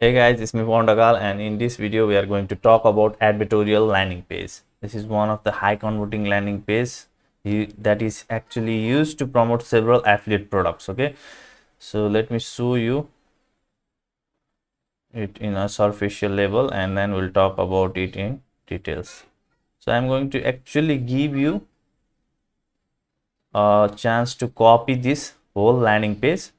Hey guys, it's me Pondagal, and in this video we are going to talk about advertorial landing page. This is one of the high converting landing page that is actually used to promote several affiliate products. Okay, so let me show you it in a superficial level and then we'll talk about it in details. So I'm going to actually give you a chance to copy this whole landing page,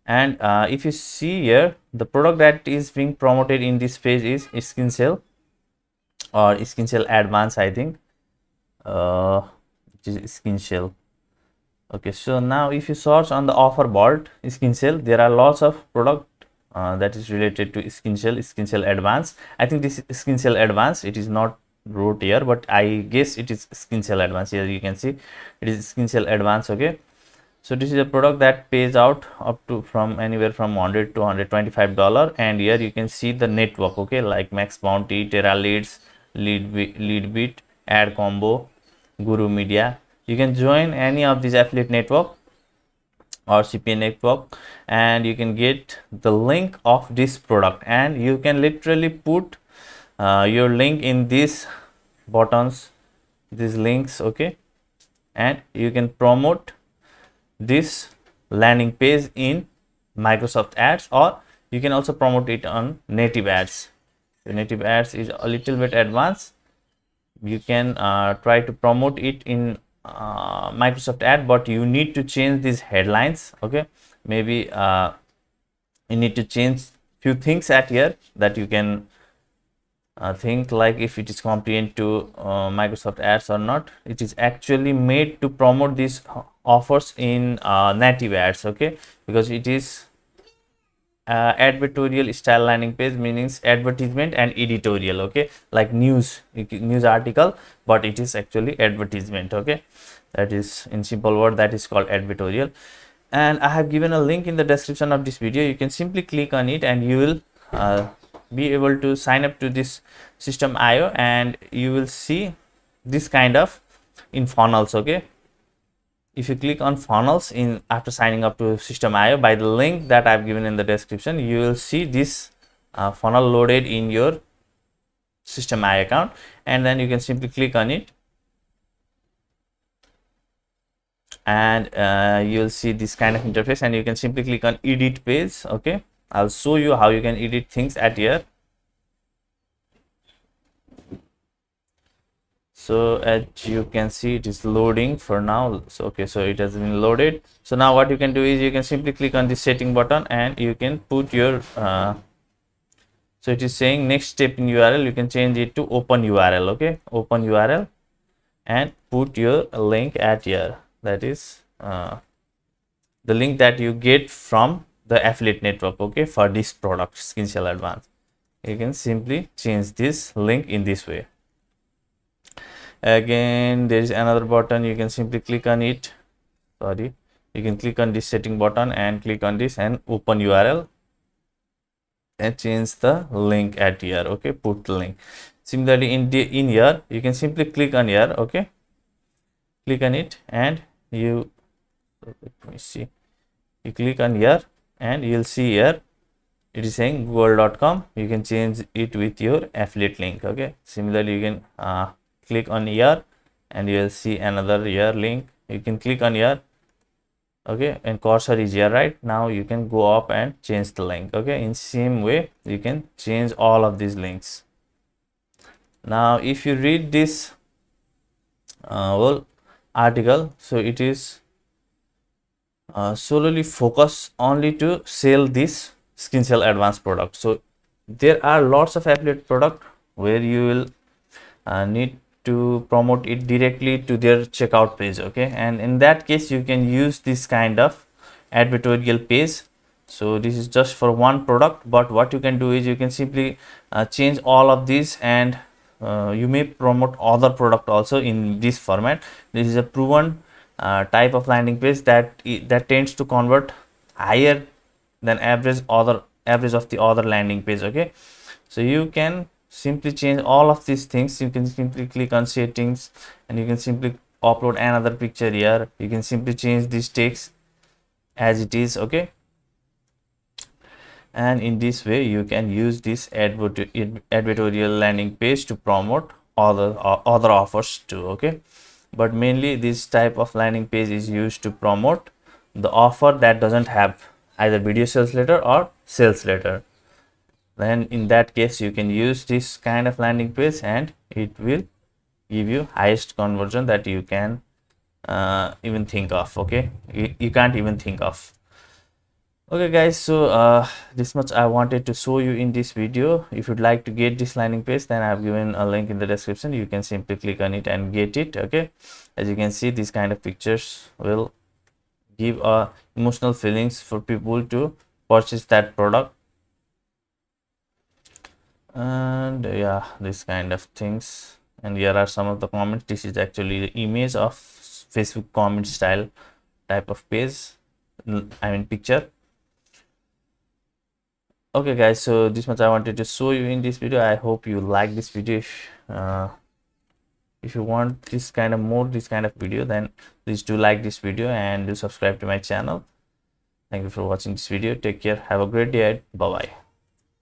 and if you see here, the product that is being promoted in this page is skin cell or skin cell advance, I think. It is skin cell. Okay, so now if you search on the offer bolt skin cell, there are lots of product that is related to skin cell advance. I think this is skin cell advance, it is not wrote here, but I guess it is skin cell advance. Here you can see it is skin cell advance. Okay, so this is a product that pays out up to from anywhere from 100 to $125, and here you can see the network. Okay, like Max Bounty, Terra Leads, Leadbit, Ad Combo, Guru Media. You can join any of these affiliate network or CPA network, and you can get the link of this product, and you can literally put your link in these buttons, these links. Okay, and you can promote this landing page in Microsoft Ads, or you can also promote it on native ads. The native ads is a little bit advanced. You can try to promote it in Microsoft Ad, but you need to change these headlines. Okay, maybe you need to change few things at here that you can think like if it is compliant to Microsoft Ads or not. It is actually made to promote these offers in native ads. Okay, because it is advertorial style landing page, means advertisement and editorial. Okay, like news article, but it is actually advertisement. Okay, that is in simple word, that is called advertorial. And I have given a link in the description of this video. You can simply click on it and you will be able to sign up to this system IO, and you will see this kind of in funnels. Okay, if you click on funnels in after signing up to system IO by the link that I've given in the description, you will see this funnel loaded in your system IO account, and then you can simply click on it, and you'll see this kind of interface, and you can simply click on edit page. Okay, I'll show you how you can edit things at here. So as you can see, it is loading for now. So okay, so it has been loaded. So now what you can do is you can simply click on the setting button, and you can put your so it is saying next step in URL, you can change it to open URL. Okay, open URL, and put your link at here, that is the link that you get from the affiliate network. Okay, for this product skin cell advance, you can simply change this link in this way. Again, there is another button, you can simply click on it. Sorry, you can click on this setting button and click on this and open URL and change the link at here. Okay, put the link. Similarly, in here you can simply click on here. Okay, click on it, and you let me see, you click on here, and you'll see here it is saying google.com. you can change it with your affiliate link. Okay, similarly you can click on here, and you will see another here link. You can click on here. Okay, and cursor is here. Right now you can go up and change the link. Okay, in same way you can change all of these links. Now if you read this whole article, so it is solely focus only to sell this skin cell advanced product. So there are lots of affiliate product where you will need to promote it directly to their checkout page. Okay, and in that case you can use this kind of advertorial page. So this is just for one product, but what you can do is you can simply change all of these, and you may promote other product also in this format. This is a proven type of landing page that tends to convert higher than average of the other landing page. Okay, so you can simply change all of these things. You can simply click on settings, and you can simply upload another picture here. You can simply change this text as it is. Okay, and in this way you can use this advertorial landing page to promote other offers too. Okay, but mainly this type of landing page is used to promote the offer that doesn't have either video sales letter or sales letter. Then in that case you can use this kind of landing page and it will give you highest conversion that you can even think of. Okay, you can't even think of. Okay guys, so this much I wanted to show you in this video. If you'd like to get this landing page, then I've given a link in the description. You can simply click on it and get it. Okay, as you can see, these kind of pictures will give emotional feelings for people to purchase that product. And yeah, this kind of things. And here are some of the comments. This is actually the image of Facebook comment style type of page, I mean picture. Okay guys, so this much I wanted to show you in this video. I hope you like this video. If you want this kind of video, then please do like this video and do subscribe to my channel. Thank you for watching this video. Take care, have a great day. Bye bye.